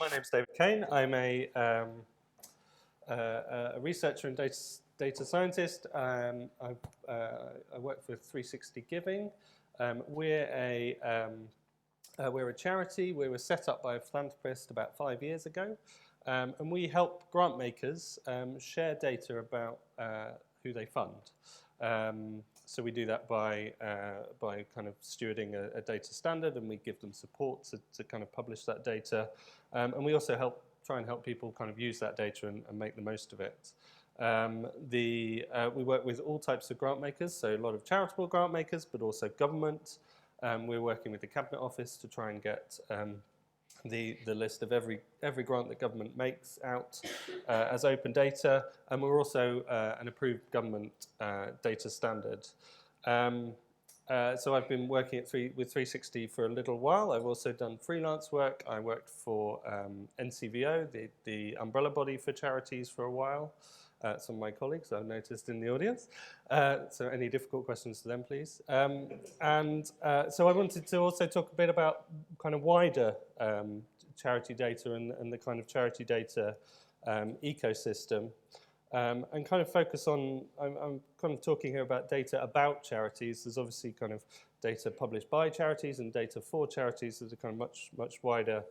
My name's David Kane. I'm a researcher and data scientist. I work for 360 Giving. We're a charity. We were set up by a philanthropist about 5 years ago, and we help grant makers share data about who they fund. So we do that by kind of stewarding a data standard, and we give them support to kind of publish that data. And we also try and help people kind of use that data and make the most of it. We work with all types of grant makers, so a lot of charitable grant makers, but also government. We're working with the Cabinet Office to try and get the list of every grant that government makes out as open data, and we're also an approved government data standard. So I've been working with 360 for a little while. I've also done freelance work. I worked for NCVO, the umbrella body for charities, for a while. Some of my colleagues I've noticed in the audience. So any difficult questions to them, please. So I wanted to also talk a bit about kind of wider charity data and the kind of charity data ecosystem. And kind of focus on, I'm kind of talking here about data about charities. There's obviously kind of data published by charities and data for charities. There's a kind of much wider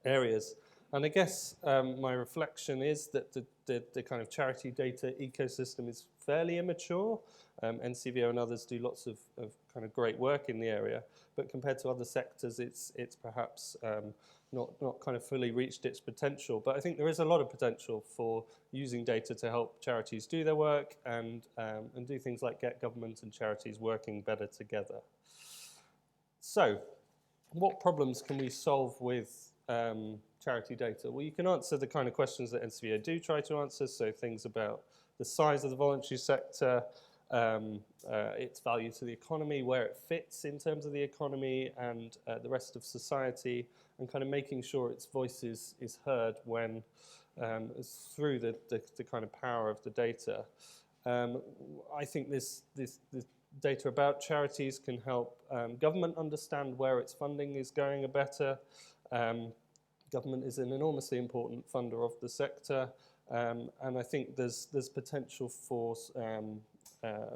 areas. And I guess my reflection is that the kind of charity data ecosystem is fairly immature. NCVO and others do lots of kind of great work in the area, but compared to other sectors, it's perhaps not kind of fully reached its potential. But I think there is a lot of potential for using data to help charities do their work and do things like get government and charities working better together. So, what problems can we solve with charity data? Well, you can answer the kind of questions that NCVO do try to answer, so things about the size of the voluntary sector, its value to the economy, where it fits in terms of the economy and the rest of society, and kind of making sure its voice is heard when through the kind of power of the data. I think this data about charities can help government understand where its funding is going better. Government is an enormously important funder of the sector, and I think there's potential for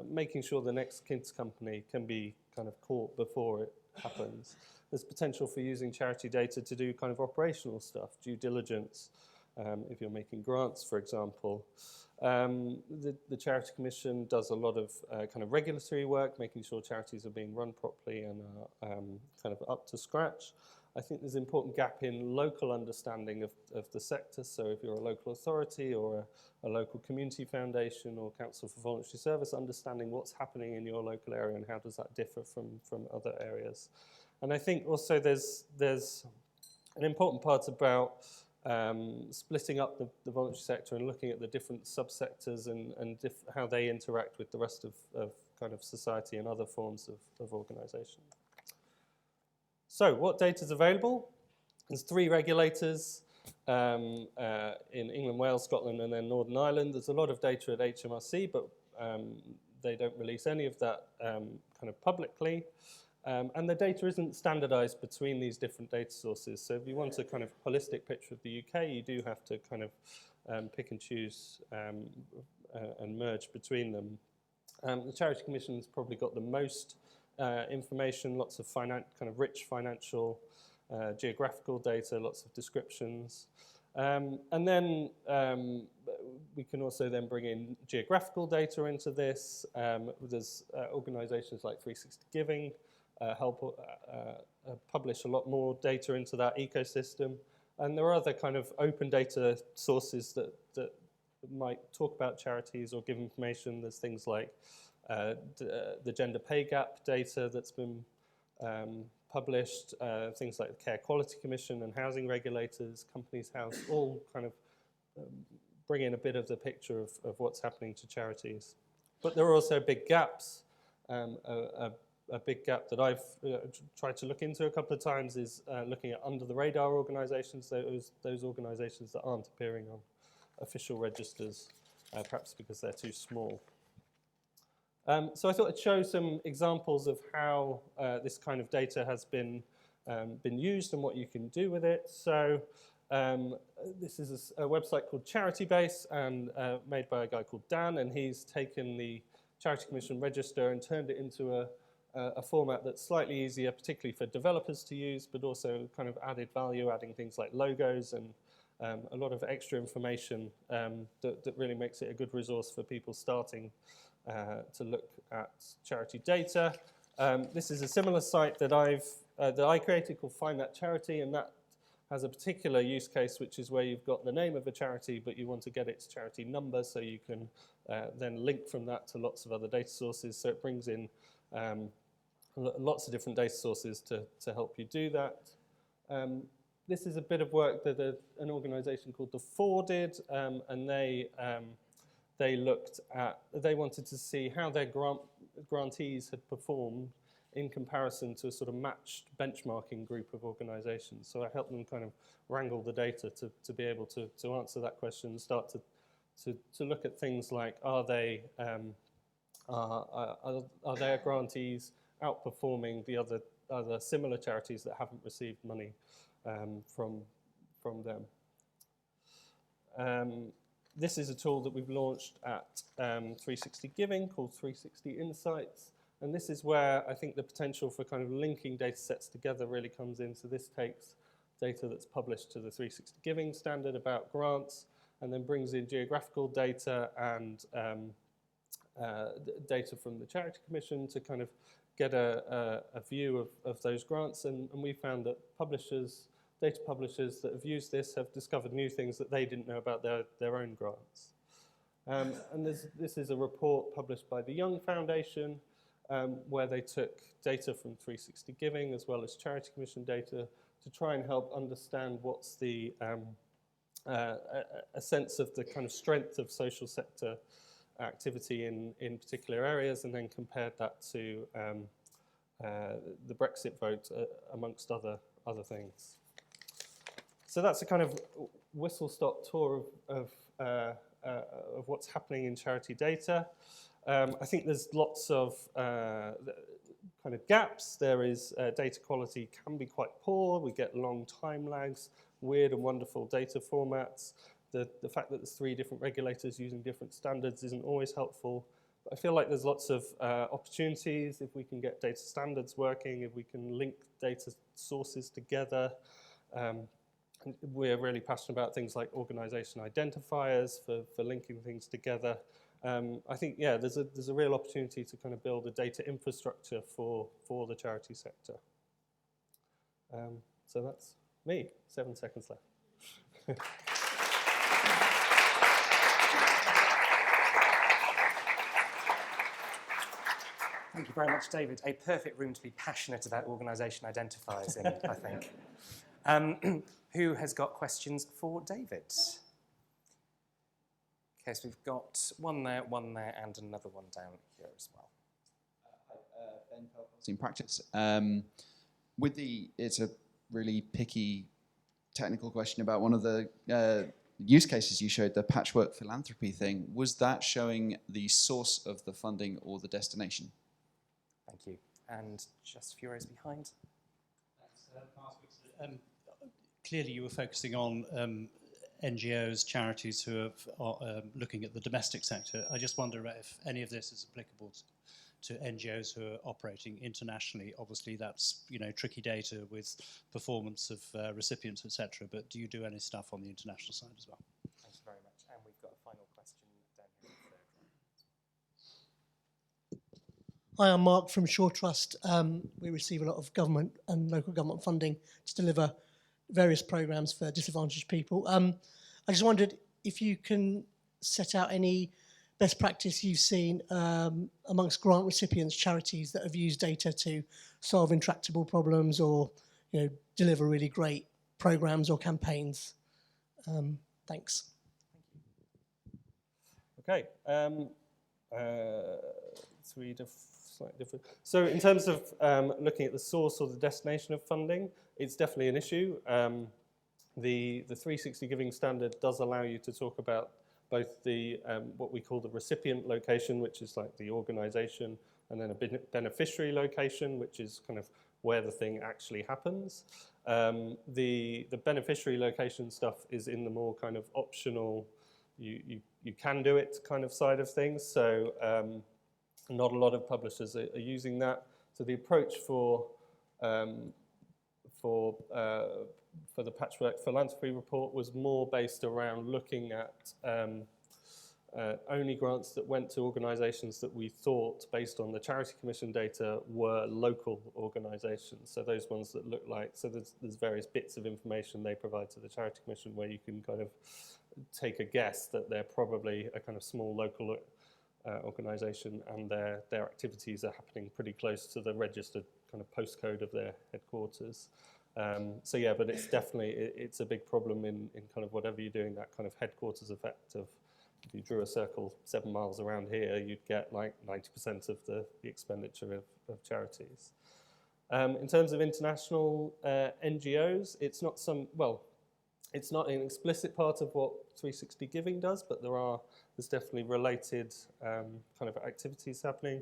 making sure the next kids company can be kind of caught before it happens. There's potential for using charity data to do kind of operational stuff, due diligence, if you're making grants, for example. The Charity Commission does a lot of kind of regulatory work, making sure charities are being run properly and are kind of up to scratch. I think there's an important gap in local understanding of the sector. So if you're a local authority or a local community foundation or council for voluntary service, understanding what's happening in your local area and how does that differ from other areas. And I think also there's an important part about splitting up the voluntary sector and looking at the different subsectors and how they interact with the rest of kind of society and other forms of organisation. So, what data is available? There's 3 regulators in England, Wales, Scotland, and then Northern Ireland. There's a lot of data at HMRC, but they don't release any of that kind of publicly. And the data isn't standardized between these different data sources. So if you want a kind of holistic picture of the UK, you do have to kind of pick and choose and merge between them. The Charity Commission's probably got the most information, lots of kind of rich financial, geographical data, lots of descriptions. And then we can also then bring in geographical data into this. There's organisations like 360 Giving help publish a lot more data into that ecosystem. And there are other kind of open data sources that might talk about charities or give information. There's things like the gender pay gap data that's been published, things like the Care Quality Commission and housing regulators, Companies House, all kind of bring in a bit of the picture of what's happening to charities. But there are also big gaps. A big gap that I've tried to look into a couple of times is looking at under-the-radar organisations, those organisations that aren't appearing on official registers, perhaps because they're too small. So I thought I'd show some examples of how this kind of data has been used and what you can do with it. So This is a website called CharityBase and made by a guy called Dan, and he's taken the Charity Commission register and turned it into a format that's slightly easier, particularly for developers to use, but also kind of added value, adding things like logos and a lot of extra information that really makes it a good resource for people starting to look at charity data. This is a similar site that I created called Find That Charity, and that has a particular use case, which is where you've got the name of a charity, but you want to get its charity number, so you can then link from that to lots of other data sources. So it brings in lots of different data sources to help you do that. This is a bit of work that an organisation called The Four did, and they wanted to see how their grantees had performed in comparison to a sort of matched benchmarking group of organisations. So I helped them kind of wrangle the data to be able to answer that question and start to look at things like, are their grantees outperforming the other similar charities that haven't received money from them. This is a tool that we've launched at 360 Giving called 360 Insights. And this is where I think the potential for kind of linking data sets together really comes in. So this takes data that's published to the 360 Giving standard about grants, and then brings in geographical data and data from the Charity Commission to kind of get a view of those grants. And we found that data publishers that have used this have discovered new things that they didn't know about their own grants. And this is a report published by the Young Foundation, where they took data from 360 Giving as well as Charity Commission data to try and help understand what's the a sense of the kind of strength of social sector activity in particular areas, and then compared that to the Brexit vote amongst other things. So that's a kind of whistle-stop tour of what's happening in charity data. I think there's lots of kind of gaps. There is data quality can be quite poor. We get long time lags, weird and wonderful data formats. The fact that there's 3 different regulators using different standards isn't always helpful. But I feel like there's lots of opportunities if we can get data standards working, if we can link data sources together. We're really passionate about things like organisation identifiers for linking things together. I think, yeah, there's a real opportunity to kind of build a data infrastructure for the charity sector. So that's me. 7 seconds left. Thank you very much, David. A perfect room to be passionate about organisation identifiers in, I think. Who has got questions for David? Okay, so we've got one there, and another one down here as well. Hi, Ben Pelfos in practice. It's a really picky technical question about one of the use cases you showed, the patchwork philanthropy thing. Was that showing the source of the funding or the destination? Thank you. And just a few rows behind. Clearly you were focusing on NGOs, charities who are looking at the domestic sector. I just wonder if any of this is applicable to NGOs who are operating internationally. Obviously that's, you know, tricky data with performance of recipients, etc. But do you do any stuff on the international side as well? Thank you very much. And we've got a final question down here in the third row. Hi, I'm Mark from Shore Trust. We receive a lot of government and local government funding to deliver various programmes for disadvantaged people. I just wondered if you can set out any best practice you've seen amongst grant recipients, charities that have used data to solve intractable problems or, you know, deliver really great programmes or campaigns. Thanks. Okay. Slightly different. So in terms of looking at the source or the destination of funding, it's definitely an issue. The 360 Giving standard does allow you to talk about both the what we call the recipient location, which is like the organisation, and then a beneficiary location, which is kind of where the thing actually happens. The beneficiary location stuff is in the more kind of optional, you can do it kind of side of things. So not a lot of publishers are using that. So the approach for the Patchwork Philanthropy report was more based around looking at only grants that went to organisations that we thought, based on the Charity Commission data, were local organisations. So those ones that look like, so there's various bits of information they provide to the Charity Commission where you can kind of take a guess that they're probably a kind of small local organisation, and their activities are happening pretty close to the registered kind of postcode of their headquarters. So yeah, but it's definitely, it's a big problem in kind of whatever you're doing, that kind of headquarters effect of, if you drew a circle 7 miles around here, you'd get like 90% of the expenditure of charities. In terms of international NGOs, it's not it's not an explicit part of what 360 Giving does, but there's definitely related kind of activities happening.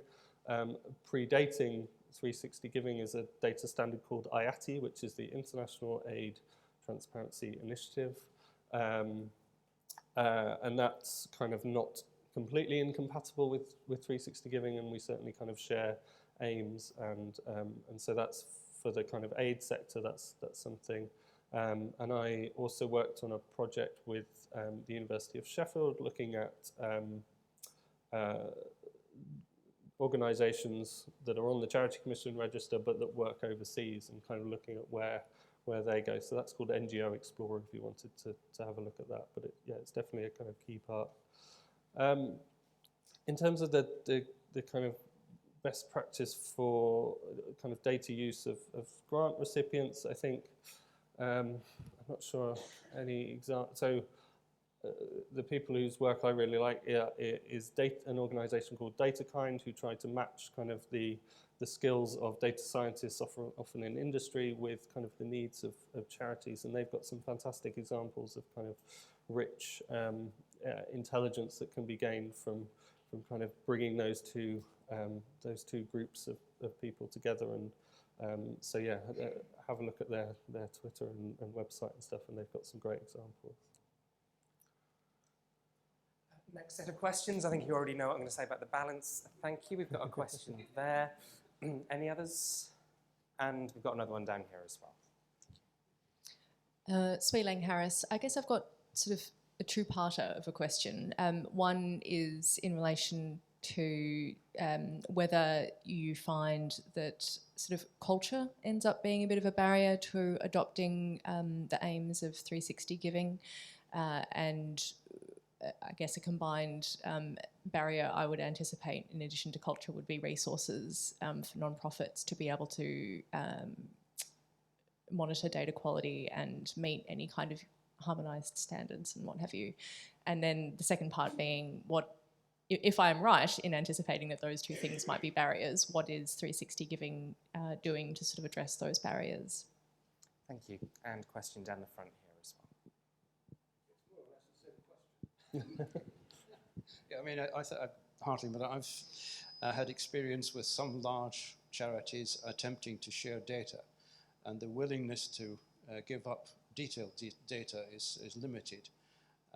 Predating 360 Giving is a data standard called IATI, which is the International Aid Transparency Initiative. And that's kind of not completely incompatible with 360 Giving, and we certainly kind of share aims, and so that's for the kind of aid sector, that's something. And I also worked on a project with the University of Sheffield looking at organisations that are on the Charity Commission register but that work overseas, and kind of looking at where they go. So that's called NGO Explorer if you wanted to have a look at that. But yeah, it's definitely a kind of key part. In terms of the kind of best practice for kind of data use of grant recipients, I think, I'm not sure any example. So the people whose work I really like is an organisation called DataKind, who try to match kind of the skills of data scientists, often in industry, with kind of the needs of charities. And they've got some fantastic examples of kind of rich intelligence that can be gained from kind of bringing those two groups of people together. And so yeah, have a look at their Twitter and website and stuff, and they've got some great examples. Next set of questions. I think you already know what I'm going to say about the balance. Thank you. We've got a question there. Any others? And we've got another one down here as well. Swee Lang Harris. I guess I've got sort of a two-parter of a question. One is in relation to whether you find that sort of culture ends up being a bit of a barrier to adopting the aims of 360 Giving, and I guess a combined barrier I would anticipate in addition to culture would be resources for nonprofits to be able to monitor data quality and meet any kind of harmonised standards and what have you. And then the second part being, if I am right in anticipating that those two things might be barriers, what is 360 Giving doing to sort of address those barriers? Thank you. And question down the front here as well. Yeah, I mean, I hardly, but I've had experience with some large charities attempting to share data, and the willingness to give up detailed data is limited.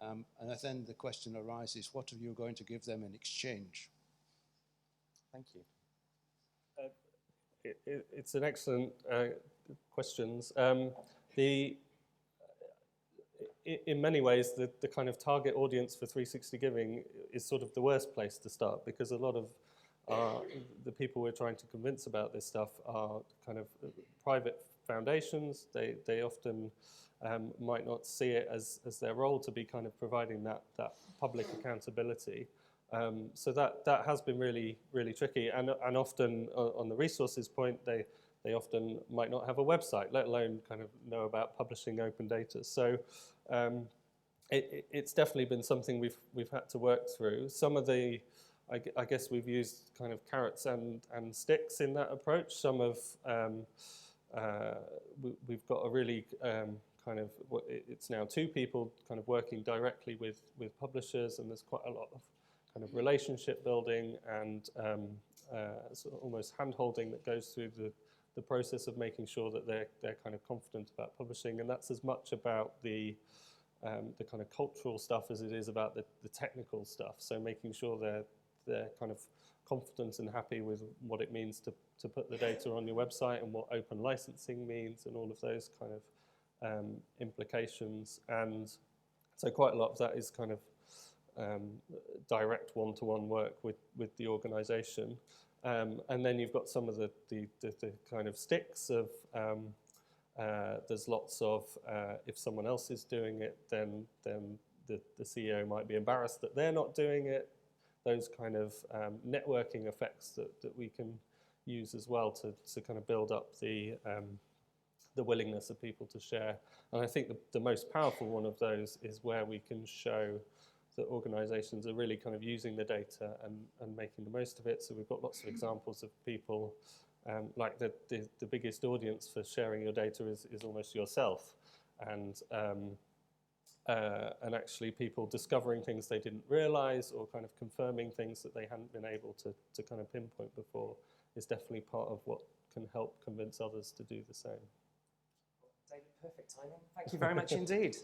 And then the question arises, what are you going to give them in exchange? Thank you. It's an excellent questions. In many ways, the kind of target audience for 360 Giving is sort of the worst place to start, because a lot of the people we're trying to convince about this stuff are kind of private foundations. They often might not see it as their role to be kind of providing that public accountability. So that has been really, really tricky. And often on the resources point, they often might not have a website, let alone kind of know about publishing open data. So it's definitely been something we've had to work through. Some of the, I guess we've used kind of carrots and sticks in that approach. Some of, we've got a really kind of, it's now 2 people kind of working directly with publishers, and there's quite a lot of kind of relationship building and sort of almost hand-holding that goes through the the process of making sure that they're kind of confident about publishing, and that's as much about the kind of cultural stuff as it is about the technical stuff. So making sure they're kind of confident and happy with what it means to put the data on your website and what open licensing means and all of those kind of implications. And so quite a lot of that is kind of direct one-to-one work with the organisation. And then you've got some of the kind of sticks of there's lots of if someone else is doing it, then the CEO might be embarrassed that they're not doing it. Those kind of networking effects that we can use as well to kind of build up the willingness of people to share. And I think the most powerful one of those is where we can show that organisations are really kind of using the data and making the most of it. So we've got lots of examples of people, like the biggest audience for sharing your data is almost yourself. And actually people discovering things they didn't realise or kind of confirming things that they hadn't been able to kind of pinpoint before is definitely part of what can help convince others to do the same. David, perfect timing. Thank you very much indeed.